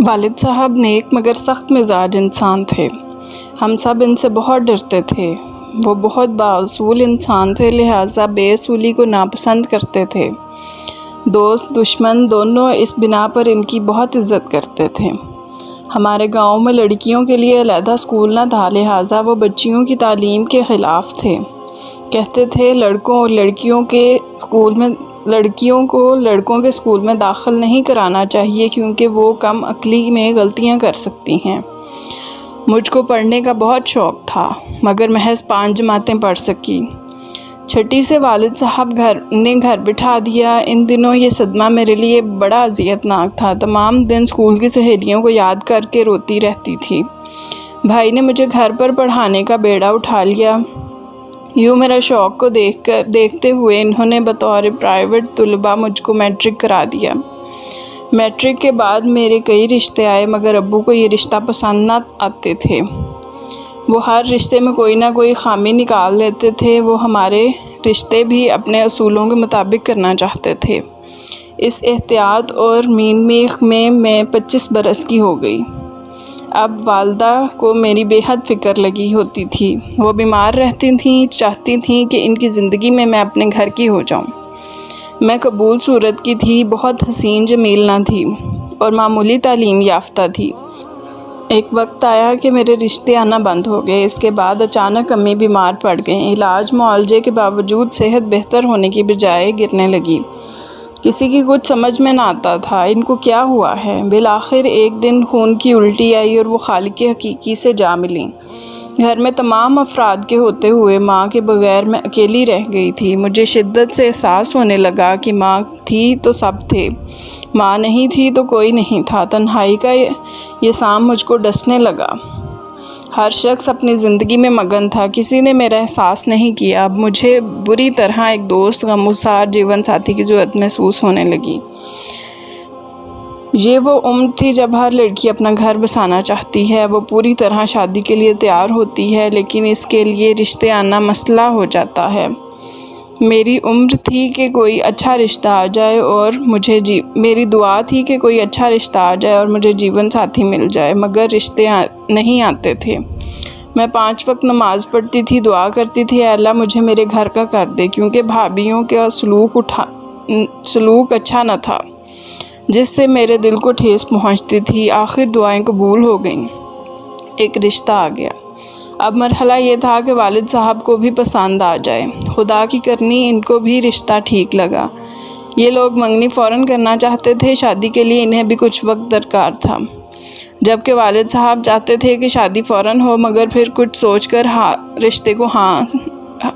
والد صاحب نیک مگر سخت مزاج انسان تھے۔ ہم سب ان سے بہت ڈرتے تھے۔ وہ بہت بااصول انسان تھے، لہٰذا بے اصولی کو ناپسند کرتے تھے۔ دوست دشمن دونوں اس بنا پر ان کی بہت عزت کرتے تھے۔ ہمارے گاؤں میں لڑکیوں کے لیے علیحدہ اسکول نہ تھا، لہٰذا وہ بچیوں کی تعلیم کے خلاف تھے۔ کہتے تھے لڑکوں کو لڑکوں کے اسکول میں داخل نہیں کرانا چاہیے کیونکہ وہ کم عقلی میں غلطیاں کر سکتی ہیں۔ مجھ کو پڑھنے کا بہت شوق تھا مگر محض 5 جماعتیں پڑھ سکی۔ 6 سے والد صاحب نے گھر بٹھا دیا۔ ان دنوں یہ صدمہ میرے لیے بڑا اذیت ناک تھا۔ تمام دن اسکول کی سہیلیوں کو یاد کر کے روتی رہتی تھی۔ بھائی نے مجھے گھر پر پڑھانے کا بیڑا اٹھا لیا۔ یوں میرا شوق کو دیکھتے ہوئے انہوں نے بطور پرائیویٹ طلبہ مجھ کو میٹرک کرا دیا۔ میٹرک کے بعد میرے کئی رشتے آئے مگر ابو کو یہ رشتہ پسند نہ آتے تھے۔ وہ ہر رشتے میں کوئی نہ کوئی خامی نکال لیتے تھے۔ وہ ہمارے رشتے بھی اپنے اصولوں کے مطابق کرنا چاہتے تھے۔ اس احتیاط اور مین میخ میں 25 برس کی ہو گئی۔ اب والدہ کو میری بے حد فکر لگی ہوتی تھی۔ وہ بیمار رہتی تھیں، چاہتی تھیں کہ ان کی زندگی میں اپنے گھر کی ہو جاؤں۔ میں قبول صورت کی تھی، بہت حسین جمیل نہ تھی اور معمولی تعلیم یافتہ تھی۔ ایک وقت آیا کہ میرے رشتے آنا بند ہو گئے۔ اس کے بعد اچانک امی بیمار پڑ گئیں۔ علاج معالجے کے باوجود صحت بہتر ہونے کی بجائے گرنے لگی۔ کسی کی کچھ سمجھ میں نہ آتا تھا ان کو کیا ہوا ہے۔ بالآخر ایک دن خون کی الٹی آئی اور وہ خالق حقیقی سے جا ملیں۔ گھر میں تمام افراد کے ہوتے ہوئے ماں کے بغیر میں اکیلی رہ گئی تھی۔ مجھے شدت سے احساس ہونے لگا کہ ماں تھی تو سب تھے، ماں نہیں تھی تو کوئی نہیں تھا۔ تنہائی کا یہ سام مجھ کو ڈسنے لگا۔ ہر شخص اپنی زندگی میں مگن تھا، کسی نے میرا احساس نہیں کیا۔ اب مجھے بری طرح ایک دوست، غمگسار جیون ساتھی کی ضرورت محسوس ہونے لگی۔ یہ وہ عمر تھی جب ہر لڑکی اپنا گھر بسانا چاہتی ہے، وہ پوری طرح شادی کے لیے تیار ہوتی ہے، لیکن اس کے لیے رشتے آنا مسئلہ ہو جاتا ہے۔ میری عمر تھی کہ کوئی اچھا رشتہ آ جائے اور میری دعا تھی کہ کوئی اچھا رشتہ آ جائے اور مجھے جیون ساتھی مل جائے، مگر رشتے نہیں آتے تھے۔ میں 5 وقت نماز پڑھتی تھی، دعا کرتی تھی، اے اللہ مجھے میرے گھر کا کر دے، کیونکہ بھابھیوں کا سلوک اچھا نہ تھا جس سے میرے دل کو ٹھیس پہنچتی تھی۔ آخر دعائیں قبول ہو گئیں، ایک رشتہ آ گیا۔ اب مرحلہ یہ تھا کہ والد صاحب کو بھی پسند آ جائے۔ خدا کی کرنی ان کو بھی رشتہ ٹھیک لگا۔ یہ لوگ منگنی فوراً کرنا چاہتے تھے، شادی کے لیے انہیں بھی کچھ وقت درکار تھا، جبکہ والد صاحب چاہتے تھے کہ شادی فوراً ہو، مگر پھر کچھ سوچ کر رشتے کو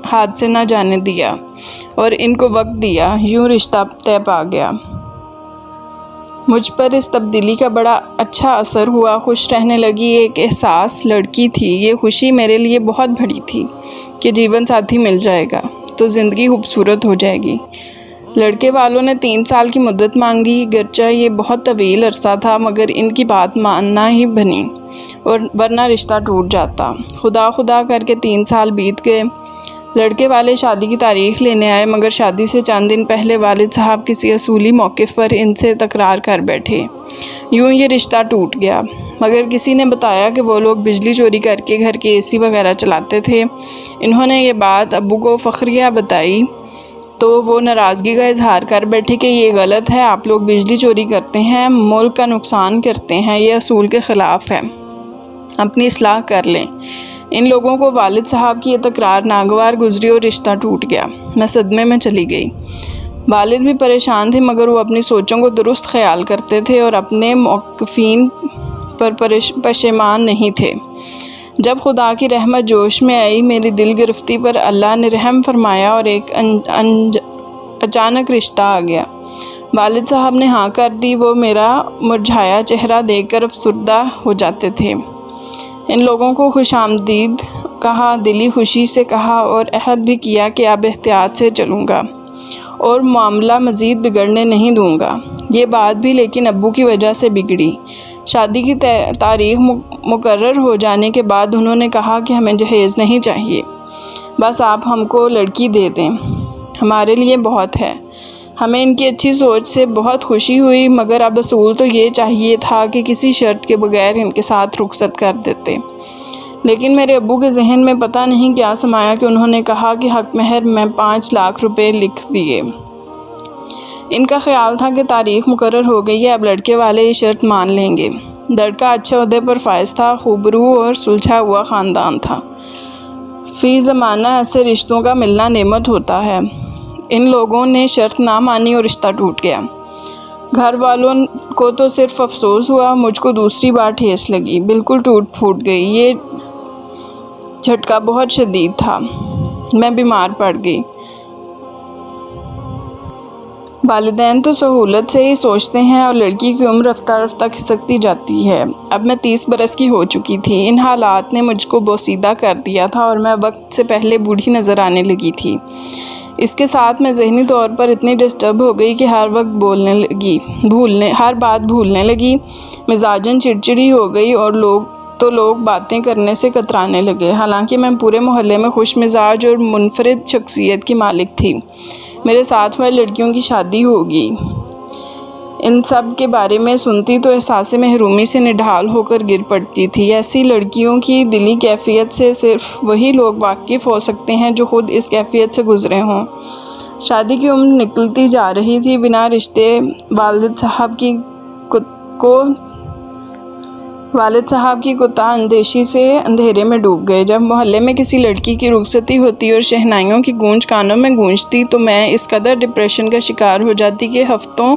ہاتھ سے نہ جانے دیا اور ان کو وقت دیا۔ یوں رشتہ طے پا گیا۔ مجھ پر اس تبدیلی کا بڑا اچھا اثر ہوا، خوش رہنے لگی، ایک احساس لڑکی تھی۔ یہ خوشی میرے لیے بہت بڑی تھی کہ جیون ساتھی مل جائے گا تو زندگی خوبصورت ہو جائے گی۔ لڑکے والوں نے 3 سال کی مدت مانگی، گرچہ یہ بہت طویل عرصہ تھا مگر ان کی بات ماننا ہی بنی اور ورنہ رشتہ ٹوٹ جاتا۔ خدا کر کے 3 سال بیت گئے۔ لڑکے والے شادی کی تاریخ لینے آئے مگر شادی سے چند دن پہلے والد صاحب کسی اصولی موقف پر ان سے تکرار کر بیٹھے۔ یوں یہ رشتہ ٹوٹ گیا۔ مگر کسی نے بتایا کہ وہ لوگ بجلی چوری کر کے گھر کے AC وغیرہ چلاتے تھے۔ انہوں نے یہ بات ابو کو فخریہ بتائی تو وہ ناراضگی کا اظہار کر بیٹھے کہ یہ غلط ہے، آپ لوگ بجلی چوری کرتے ہیں، ملک کا نقصان کرتے ہیں، یہ اصول کے خلاف ہے، اپنی اصلاح کر لیں۔ ان لوگوں کو والد صاحب کی یہ تکرار ناگوار گزری اور رشتہ ٹوٹ گیا۔ میں صدمے میں چلی گئی۔ والد بھی پریشان تھے مگر وہ اپنی سوچوں کو درست خیال کرتے تھے اور اپنے موقفین پر پشیمان نہیں تھے۔ جب خدا کی رحمت جوش میں آئی، میری دل گرفتی پر اللہ نے رحم فرمایا اور ایک اچانک رشتہ آ گیا۔ والد صاحب نے ہاں کر دی۔ وہ میرا مرجھایا چہرہ دیکھ کر افسردہ ہو جاتے تھے۔ ان لوگوں کو خوش آمدید کہا، دلی خوشی سے کہا اور عہد بھی کیا کہ اب احتیاط سے چلوں گا اور معاملہ مزید بگڑنے نہیں دوں گا۔ یہ بات بھی لیکن ابو کی وجہ سے بگڑی۔ شادی کی تاریخ مقرر ہو جانے کے بعد انہوں نے کہا کہ ہمیں جہیز نہیں چاہیے، بس آپ ہم کو لڑکی دے دیں، ہمارے لیے بہت ہے۔ ہمیں ان کی اچھی سوچ سے بہت خوشی ہوئی، مگر اب اصول تو یہ چاہیے تھا کہ کسی شرط کے بغیر ان کے ساتھ رخصت کر دیتے۔ لیکن میرے ابو کے ذہن میں پتہ نہیں کیا سمایا کہ انہوں نے کہا کہ حق مہر میں 5 لاکھ روپے لکھ دیے۔ ان کا خیال تھا کہ تاریخ مقرر ہو گئی ہے، اب لڑکے والے یہ شرط مان لیں گے۔ لڑکا اچھے عہدے پر فائز تھا، خوبرو اور سلجھا ہوا خاندان تھا۔ فی زمانہ ایسے رشتوں کا ملنا نعمت ہوتا ہے۔ ان لوگوں نے شرط نہ مانی اور رشتہ ٹوٹ گیا۔ گھر والوں کو تو صرف افسوس ہوا، مجھ کو دوسری بار ٹھیس لگی، بالکل ٹوٹ پھوٹ گئی۔ یہ جھٹکا بہت شدید تھا، میں بیمار پڑ گئی۔ والدین تو سہولت سے ہی سوچتے ہیں اور لڑکی کی عمر رفتہ رفتہ کھسکتی جاتی ہے۔ اب میں 30 برس کی ہو چکی تھی۔ ان حالات نے مجھ کو بوسیدہ کر دیا تھا اور میں وقت سے پہلے بوڑھی نظر آنے لگی تھی۔ اس کے ساتھ میں ذہنی طور پر اتنی ڈسٹرب ہو گئی کہ ہر بات بھولنے لگی، مزاجاً چڑچڑی ہو گئی اور لوگ باتیں کرنے سے کترانے لگے۔ حالانکہ میں پورے محلے میں خوش مزاج اور منفرد شخصیت کی مالک تھی۔ میرے ساتھ والے لڑکیوں کی شادی ہوگی۔ ان سب کے بارے میں سنتی تو احساس محرومی سے نڈھال ہو کر گر پڑتی تھی۔ ایسی لڑکیوں کی دلی کیفیت سے صرف وہی لوگ واقف ہو سکتے ہیں جو خود اس کیفیت سے گزرے ہوں۔ شادی کی عمر نکلتی جا رہی تھی، بنا رشتے والد صاحب کی کوتاہ اندیشی سے اندھیرے میں ڈوب گئے۔ جب محلے میں کسی لڑکی کی رخصتی ہوتی اور شہنائیوں کی گونج کانوں میں گونجتی تو میں اس قدر ڈپریشن کا شکار ہو جاتی کہ ہفتوں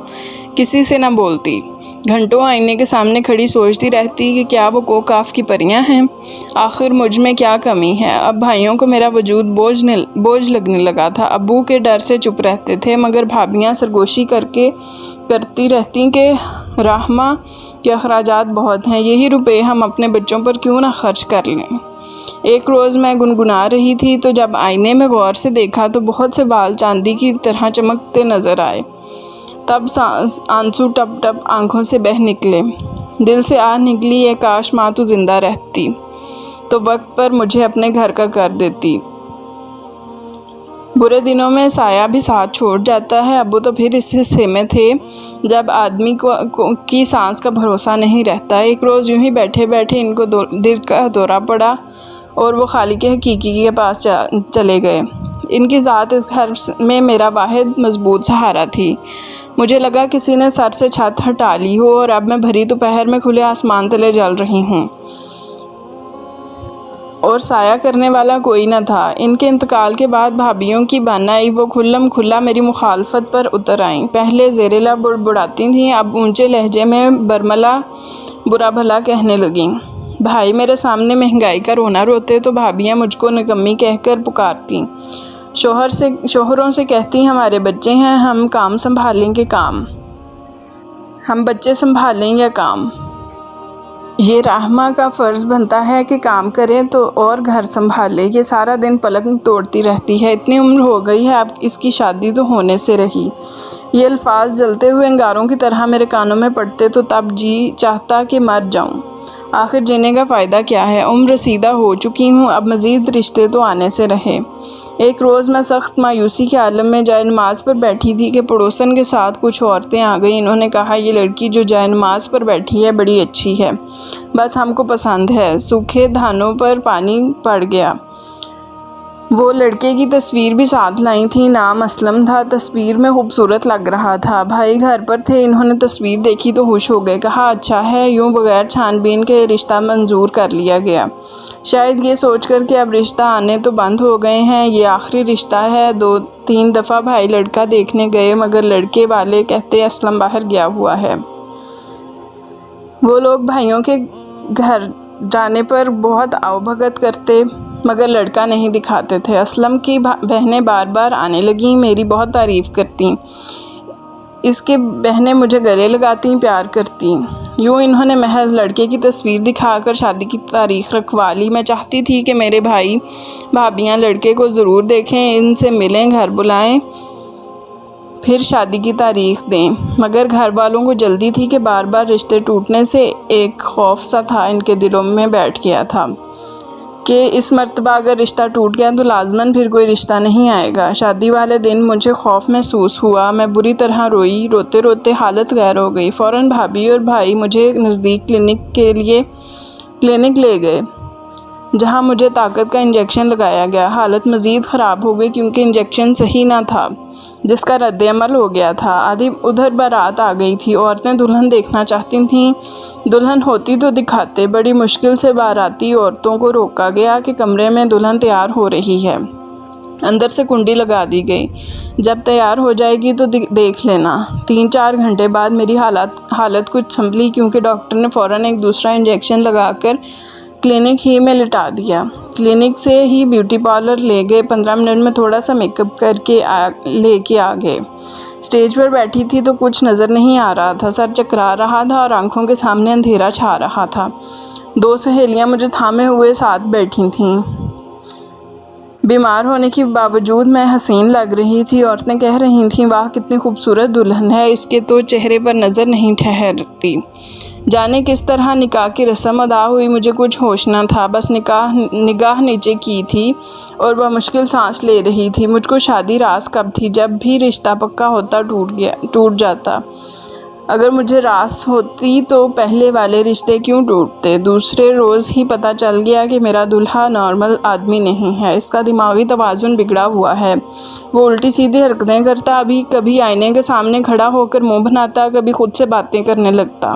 کسی سے نہ بولتی، گھنٹوں آئینے کے سامنے کھڑی سوچتی رہتی کہ کیا وہ کوکاف کی پریاں ہیں، آخر مجھ میں کیا کمی ہے۔ اب بھائیوں کو میرا وجود بوجھ لگنے لگا تھا۔ ابو کے ڈر سے چپ رہتے تھے، مگر بھابیاں سرگوشی کرتی رہتی کہ رحمہ کے اخراجات بہت ہیں، یہی روپے ہم اپنے بچوں پر کیوں نہ خرچ کر لیں۔ ایک روز میں گنگنا رہی تھی تو جب آئینے میں غور سے دیکھا تو بہت سے بال چاندی کی طرح چمکتے نظر آئے۔ تب آنسو ٹپ ٹپ آنکھوں سے بہہ نکلے۔ دل سے آہ نکلی، یہ کاش ماں تو زندہ رہتی تو وقت پر مجھے اپنے گھر کا کر دیتی۔ برے دنوں میں سایہ بھی ساتھ چھوڑ جاتا ہے۔ ابو تو پھر اس حصے میں تھے جب آدمی کی سانس کا بھروسہ نہیں رہتا۔ ایک روز یوں ہی بیٹھے بیٹھے ان کو دل کا دورہ پڑا اور وہ خالق حقیقی کے پاس چلے گئے۔ ان کی ذات اس گھر میں میرا واحد مضبوط سہارا تھی۔ مجھے لگا کسی نے سر سے چھت ہٹا لی ہو اور اب میں بھری دوپہر میں کھلے آسمان تلے جل رہی ہوں اور سایہ کرنے والا کوئی نہ تھا۔ ان کے انتقال کے بعد بھابیوں کی بن آئی، وہ کھلم کھلا میری مخالفت پر اتر آئیں۔ پہلے زیر لب بڑبڑاتی تھیں، اب اونچے لہجے میں برملا برا بھلا کہنے لگیں۔ بھائی میرے سامنے مہنگائی کا رونا روتے تو بھابیاں مجھ کو نکمی کہہ کر پکارتیں۔ شوہروں سے کہتی ہمارے بچے ہیں، ہم کام سنبھالیں کہ کام، ہم بچے سنبھالیں یا کام۔ یہ رحمہ کا فرض بنتا ہے کہ کام کرے تو اور گھر سنبھالے، یہ سارا دن پلنگ توڑتی رہتی ہے، اتنی عمر ہو گئی ہے، اب اس کی شادی تو ہونے سے رہی۔ یہ الفاظ جلتے ہوئے انگاروں کی طرح میرے کانوں میں پڑتے تو تب جی چاہتا کہ مر جاؤں۔ آخر جینے کا فائدہ کیا ہے، عمر رسیدہ ہو چکی ہوں، اب مزید رشتے تو آنے سے رہے۔ ایک روز میں سخت مایوسی کے عالم میں جائے نماز پر بیٹھی تھی کہ پڑوسن کے ساتھ کچھ عورتیں آ گئیں۔ انہوں نے کہا یہ لڑکی جو جائے نماز پر بیٹھی ہے بڑی اچھی ہے، بس ہم کو پسند ہے۔ سوکھے دھانوں پر پانی پڑ گیا۔ وہ لڑکے کی تصویر بھی ساتھ لائی تھی، نام اسلم تھا، تصویر میں خوبصورت لگ رہا تھا۔ بھائی گھر پر تھے، انہوں نے تصویر دیکھی تو خوش ہو گئے، کہا اچھا ہے، یوں بغیر چھان بین کے رشتہ منظور کر لیا گیا، شاید یہ سوچ کر کہ اب رشتہ آنے تو بند ہو گئے ہیں، یہ آخری رشتہ ہے۔ 2-3 دفعہ بھائی لڑکا دیکھنے گئے مگر لڑکے والے کہتے اسلم باہر گیا ہوا ہے۔ وہ لوگ بھائیوں کے گھر جانے پر بہت آؤ بھگت کرتے مگر لڑکا نہیں دکھاتے تھے۔ اسلم کی بہنیں بار بار آنے لگیں، میری بہت تعریف کرتیں، اس کے بہنیں مجھے گلے لگاتیں، پیار کرتیں۔ یوں انہوں نے محض لڑکے کی تصویر دکھا کر شادی کی تاریخ رکھوا لی۔ میں چاہتی تھی کہ میرے بھائی بھابیاں لڑکے کو ضرور دیکھیں، ان سے ملیں، گھر بلائیں، پھر شادی کی تاریخ دیں، مگر گھر والوں کو جلدی تھی کہ بار بار رشتے ٹوٹنے سے ایک خوف سا تھا ان کے دلوں میں بیٹھ گیا تھا کہ اس مرتبہ اگر رشتہ ٹوٹ گیا تو لازماً پھر کوئی رشتہ نہیں آئے گا۔ شادی والے دن مجھے خوف محسوس ہوا، میں بری طرح روئی، روتے روتے حالت غیر ہو گئی۔ فوراً بھابھی اور بھائی مجھے نزدیک کلینک لے گئے جہاں مجھے طاقت کا انجیکشن لگایا گیا۔ حالت مزید خراب ہو گئی کیونکہ انجیکشن صحیح نہ تھا جس کا رد عمل ہو گیا تھا۔ آدھی ادھر بارات آ گئی تھی، عورتیں دلہن دیکھنا چاہتی تھیں، دلہن ہوتی تو دکھاتے۔ بڑی مشکل سے باراتی عورتوں کو روکا گیا کہ کمرے میں دلہن تیار ہو رہی ہے، اندر سے کنڈی لگا دی گئی، جب تیار ہو جائے گی تو دیکھ لینا۔ 3-4 گھنٹے بعد میری حالت کچھ سنبھلی کیونکہ ڈاکٹر نے فوراً ایک دوسرا انجیکشن لگا کر کلینک ہی میں لٹا دیا۔ کلینک سے ہی بیوٹی پارلر لے گئے، 15 منٹ میں تھوڑا سا میک اپ کر کے لے کے آ گئے۔ اسٹیج پر بیٹھی تھی تو کچھ نظر نہیں آ رہا تھا، سر چکرا رہا تھا اور آنکھوں کے سامنے اندھیرا چھا رہا تھا۔ 2 سہیلیاں مجھے تھامے ہوئے ساتھ بیٹھی تھیں۔ بیمار ہونے کے باوجود میں حسین لگ رہی تھی۔ عورتیں کہہ رہی تھیں، واہ کتنی خوبصورت دلہن ہے، اس کے تو چہرے پر نظر نہیں ٹھہرتی۔ جانے کس طرح نکاح کی رسم ادا ہوئی، مجھے کچھ ہوش نہ تھا، بس نگاہ نیچے کی تھی اور بمشکل سانس لے رہی تھی۔ مجھ کو شادی راس کب تھی؟ جب بھی رشتہ پکا ہوتا ٹوٹ جاتا۔ اگر مجھے راس ہوتی تو پہلے والے رشتے کیوں ٹوٹتے؟ دوسرے روز ہی پتہ چل گیا کہ میرا دلہا نارمل آدمی نہیں ہے، اس کا دماغی توازن بگڑا ہوا ہے۔ وہ الٹی سیدھی حرکتیں کرتا، ابھی کبھی آئینے کے سامنے کھڑا ہو کر منہ بناتا، کبھی خود سے باتیں کرنے لگتا۔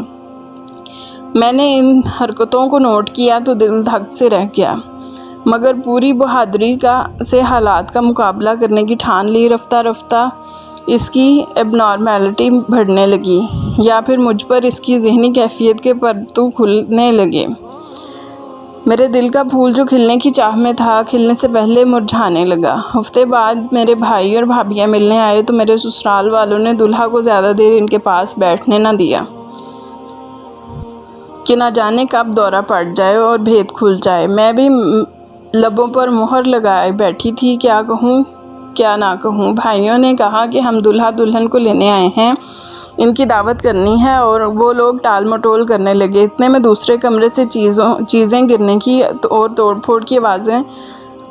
میں نے ان حرکتوں کو نوٹ کیا تو دل دھک سے رہ گیا، مگر پوری بہادری سے حالات کا مقابلہ کرنے کی ٹھان لی۔ رفتہ رفتہ اس کی اب نارمیلٹی بڑھنے لگی، یا پھر مجھ پر اس کی ذہنی کیفیت کے پرتو کھلنے لگے۔ میرے دل کا پھول جو کھلنے کی چاہ میں تھا، کھلنے سے پہلے مرجھانے لگا۔ ہفتے بعد میرے بھائی اور بھابھیاں ملنے آئے تو میرے سسرال والوں نے دلہا کو زیادہ دیر ان کے پاس بیٹھنے نہ دیا کہ نہ جانے کب دورہ پڑ جائے اور بھید کھل جائے۔ میں بھی لبوں پر مہر لگائے بیٹھی تھی، کیا کہوں کیا نہ کہوں۔ بھائیوں نے کہا کہ ہم دلہا دلہن کو لینے آئے ہیں، ان کی دعوت کرنی ہے، اور وہ لوگ ٹال مٹول کرنے لگے۔ اتنے میں دوسرے کمرے سے چیزیں گرنے کی اور توڑ پھوڑ کی آوازیں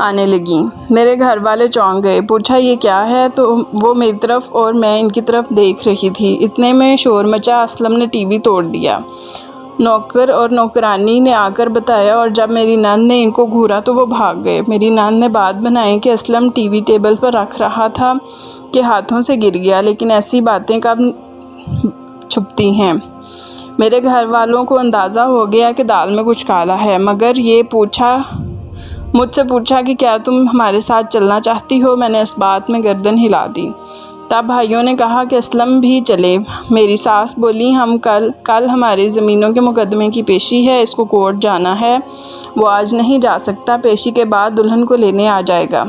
آنے لگیں۔ میرے گھر والے چونک گئے، پوچھا یہ کیا ہے؟ تو وہ میری طرف اور میں ان کی طرف دیکھ رہی تھی۔ اتنے میں شور مچا، اسلم نے ٹی وی توڑ دیا۔ نوکر اور نوکرانی نے آ کر بتایا، اور جب میری نند نے ان کو گھورا تو وہ بھاگ گئے۔ میری نند نے بات بنائی کہ اسلم ٹی وی ٹیبل پر رکھ رہا تھا کہ ہاتھوں سے گر گیا، لیکن ایسی باتیں کب چھپتی ہیں۔ میرے گھر والوں کو اندازہ ہو گیا کہ دال میں کچھ کالا ہے، مگر مجھ سے پوچھا کہ کیا تم ہمارے ساتھ چلنا چاہتی ہو؟ میں نے اس بات میں گردن ہلا دی۔ تب بھائیوں نے کہا کہ اسلم بھی چلے۔ میری ساس بولی، ہم کل ہماری زمینوں کے مقدمے کی پیشی ہے، اس کو کورٹ جانا ہے، وہ آج نہیں جا سکتا، پیشی کے بعد دلہن کو لینے آ جائے گا۔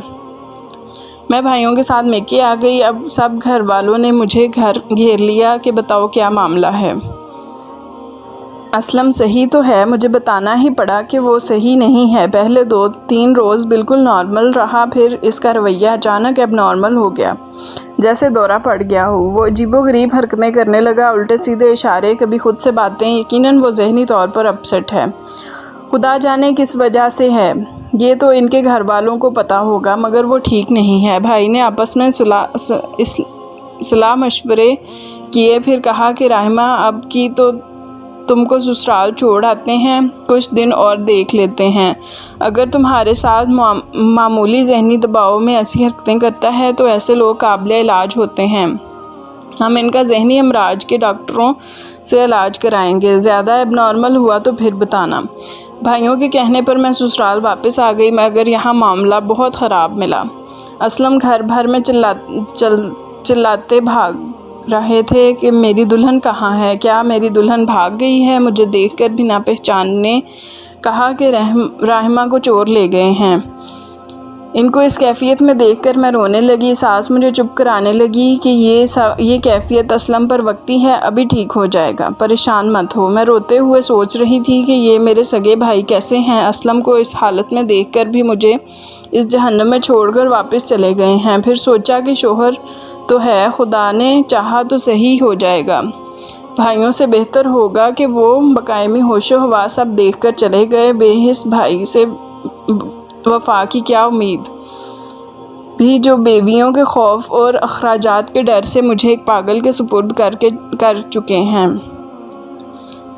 میں بھائیوں کے ساتھ میکے آ گئی۔ اب سب گھر والوں نے مجھے گھیر لیا کہ بتاؤ کیا معاملہ ہے۔ اسلم صحیح تو ہے، مجھے بتانا ہی پڑا کہ وہ صحیح نہیں ہے۔ پہلے 2-3 روز بالکل نارمل رہا، پھر اس کا رویہ اچانک اب نارمل ہو گیا، جیسے دورہ پڑ گیا ہو۔ وہ عجیب و غریب حرکتیں کرنے لگا، الٹے سیدھے اشارے، کبھی خود سے باتیں۔ یقیناً وہ ذہنی طور پر اپسیٹ ہے، خدا جانے کس وجہ سے ہے، یہ تو ان کے گھر والوں کو پتہ ہوگا، مگر وہ ٹھیک نہیں ہے۔ بھائی نے آپس میں صلاح مشورے کیے، پھر کہا کہ رحمہ اب کی تو تم کو سسرال چھوڑ آتے ہیں، کچھ دن اور دیکھ لیتے ہیں۔ اگر تمہارے ساتھ معمولی ذہنی دباؤ میں ایسی حرکتیں کرتا ہے تو ایسے لوگ قابل علاج ہوتے ہیں، ہم ان کا ذہنی امراض کے ڈاکٹروں سے علاج کرائیں گے، زیادہ اب نارمل ہوا تو پھر بتانا۔ بھائیوں کے کہنے پر میں سسرال واپس آ گئی، مگر یہاں معاملہ بہت خراب ملا۔ اسلم گھر بھر میں چلاتے بھاگ رہے تھے کہ میری دلہن کہاں ہے؟ کیا میری دلہن بھاگ گئی ہے؟ مجھے دیکھ کر بھی نہ پہچاننے کہا کہ رحمہ کو چور لے گئے ہیں۔ ان کو اس کیفیت میں دیکھ کر میں رونے لگی۔ ساس مجھے چپ کرانے لگی کہ یہ کیفیت اسلم پر وقتی ہے، ابھی ٹھیک ہو جائے گا، پریشان مت ہو۔ میں روتے ہوئے سوچ رہی تھی کہ یہ میرے سگے بھائی کیسے ہیں، اسلم کو اس حالت میں دیکھ کر بھی مجھے اس جہنم میں چھوڑ کر واپس چلے گئے ہیں۔ پھر سوچا کہ شوہر تو ہے، خدا نے چاہا تو صحیح ہو جائے گا۔ بھائیوں سے بہتر ہوگا کہ وہ بقائمی ہوش و حواس سب دیکھ کر چلے گئے۔ بے حس بھائی سے وفا کی کیا امید بھی جو بیویوں کے خوف اور اخراجات کے ڈر سے مجھے ایک پاگل کے سپرد کر چکے ہیں۔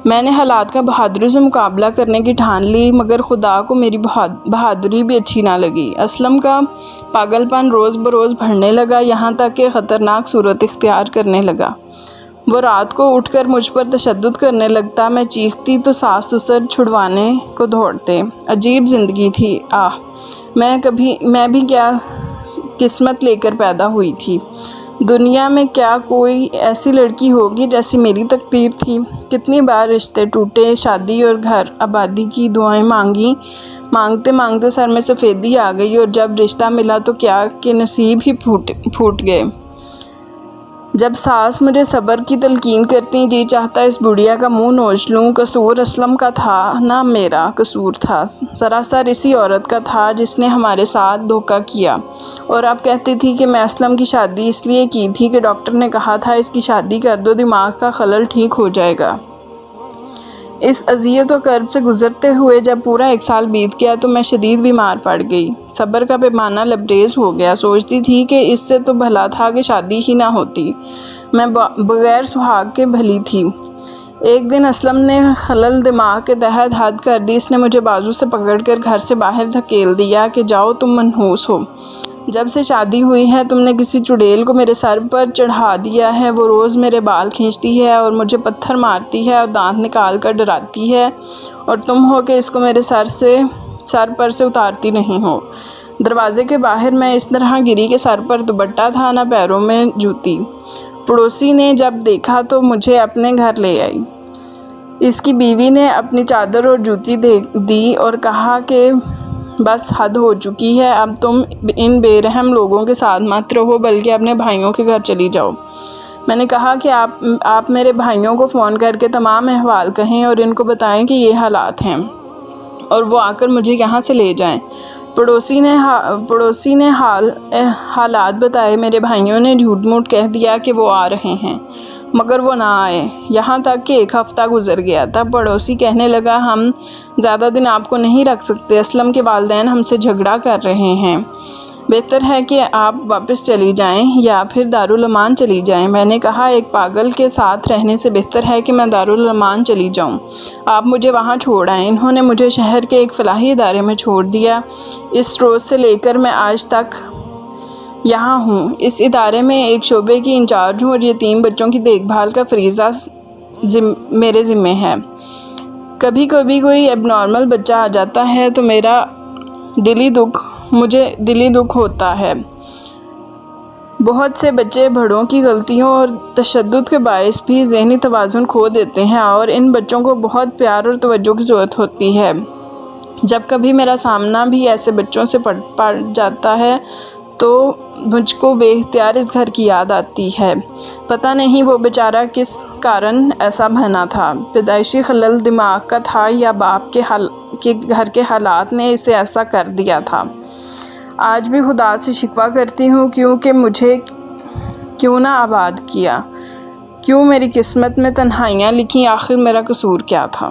میں نے حالات کا بہادری سے مقابلہ کرنے کی ٹھان لی، مگر خدا کو میری بہادری بھی اچھی نہ لگی۔ اسلم کا پاگل پن روز بروز بڑھنے لگا، یہاں تک کہ خطرناک صورت اختیار کرنے لگا۔ وہ رات کو اٹھ کر مجھ پر تشدد کرنے لگتا، میں چیختی تو ساس سسر چھڑوانے کو دوڑتے۔ عجیب زندگی تھی۔ میں بھی کیا قسمت لے کر پیدا ہوئی تھی۔ دنیا میں کیا کوئی ایسی لڑکی ہوگی جیسی میری تقدیر تھی؟ کتنی بار رشتے ٹوٹے، شادی اور گھر آبادی کی دعائیں مانگتے مانگتے سر میں سفیدی آ گئی، اور جب رشتہ ملا تو کیا کہ نصیب ہی پھوٹ گئے۔ جب ساس مجھے صبر کی تلقین کرتی، جی چاہتا اس بڑھیا کا منہ نوچ لوں۔ قصور اسلم کا تھا نہ میرا قصور تھا، سراسر اسی عورت کا تھا جس نے ہمارے ساتھ دھوکہ کیا، اور اب کہتی تھی کہ میں اسلم کی شادی اس لیے کی تھی کہ ڈاکٹر نے کہا تھا اس کی شادی کر دو، دماغ کا خلل ٹھیک ہو جائے گا۔ اس اذیت و کرب سے گزرتے ہوئے جب پورا 1 سال بیت گیا تو میں شدید بیمار پڑ گئی۔ صبر کا پیمانہ لبریز ہو گیا۔ سوچتی تھی کہ اس سے تو بھلا تھا کہ شادی ہی نہ ہوتی۔ میں بغیر سہاگ کے بھلی تھی۔ ایک دن اسلم نے خلل دماغ کے تحت حد کر دی۔ اس نے مجھے بازو سے پکڑ کر گھر سے باہر دھکیل دیا کہ جاؤ، تم منحوس ہو۔ جب سے شادی ہوئی ہے تم نے کسی چڑیل کو میرے سر پر چڑھا دیا ہے، وہ روز میرے بال کھینچتی ہے اور مجھے پتھر مارتی ہے اور دانت نکال کر ڈراتی ہے، اور تم ہو کہ اس کو میرے سر پر سے اتارتی نہیں ہو۔ دروازے کے باہر میں اس طرح گری کہ سر پر دوپٹہ تھا نہ پیروں میں جوتی۔ پڑوسی نے جب دیکھا تو مجھے اپنے گھر لے آئی۔ اس کی بیوی نے اپنی چادر اور جوتی دی اور کہا کہ بس حد ہو چکی ہے، اب تم ان بے رحم لوگوں کے ساتھ مت رہو بلکہ اپنے بھائیوں کے گھر چلی جاؤ۔ میں نے کہا کہ آپ میرے بھائیوں کو فون کر کے تمام احوال کہیں اور ان کو بتائیں کہ یہ حالات ہیں اور وہ آ کر مجھے یہاں سے لے جائیں۔ پڑوسی نے حالات بتائے۔ میرے بھائیوں نے جھوٹ موٹ کہہ دیا کہ وہ آ رہے ہیں، مگر وہ نہ آئے، یہاں تک کہ 1 ہفتہ گزر گیا۔ تب پڑوسی کہنے لگا ہم زیادہ دن آپ کو نہیں رکھ سکتے، اسلم کے والدین ہم سے جھگڑا کر رہے ہیں، بہتر ہے کہ آپ واپس چلی جائیں یا پھر دارالامان چلی جائیں۔ میں نے کہا ایک پاگل کے ساتھ رہنے سے بہتر ہے کہ میں دارالامان چلی جاؤں، آپ مجھے وہاں چھوڑ آئیں۔ انہوں نے مجھے شہر کے ایک فلاحی ادارے میں چھوڑ دیا۔ اس روز سے لے کر میں آج تک یہاں ہوں۔ اس ادارے میں ایک شعبے کی انچارج ہوں اور یتیم بچوں کی دیکھ بھال کا فریضہ میرے ذمہ ہے۔ کبھی کبھی کوئی ایب نارمل بچہ آ جاتا ہے تو مجھے دلی دکھ ہوتا ہے۔ بہت سے بچے بڑوں کی غلطیوں اور تشدد کے باعث بھی ذہنی توازن کھو دیتے ہیں اور ان بچوں کو بہت پیار اور توجہ کی ضرورت ہوتی ہے۔ جب کبھی میرا سامنا بھی ایسے بچوں سے پڑ جاتا ہے تو مجھ کو بے اختیار اس گھر کی یاد آتی ہے۔ پتہ نہیں وہ بیچارہ کس کارن ایسا بنا تھا، پیدائشی خلل دماغ کا تھا یا باپ کے گھر کے حالات نے اسے ایسا کر دیا تھا۔ آج بھی خدا سے شکوہ کرتی ہوں کہ مجھے کیوں نہ آباد کیا، کیوں میری قسمت میں تنہائیاں لکھیں، آخر میرا قصور کیا تھا؟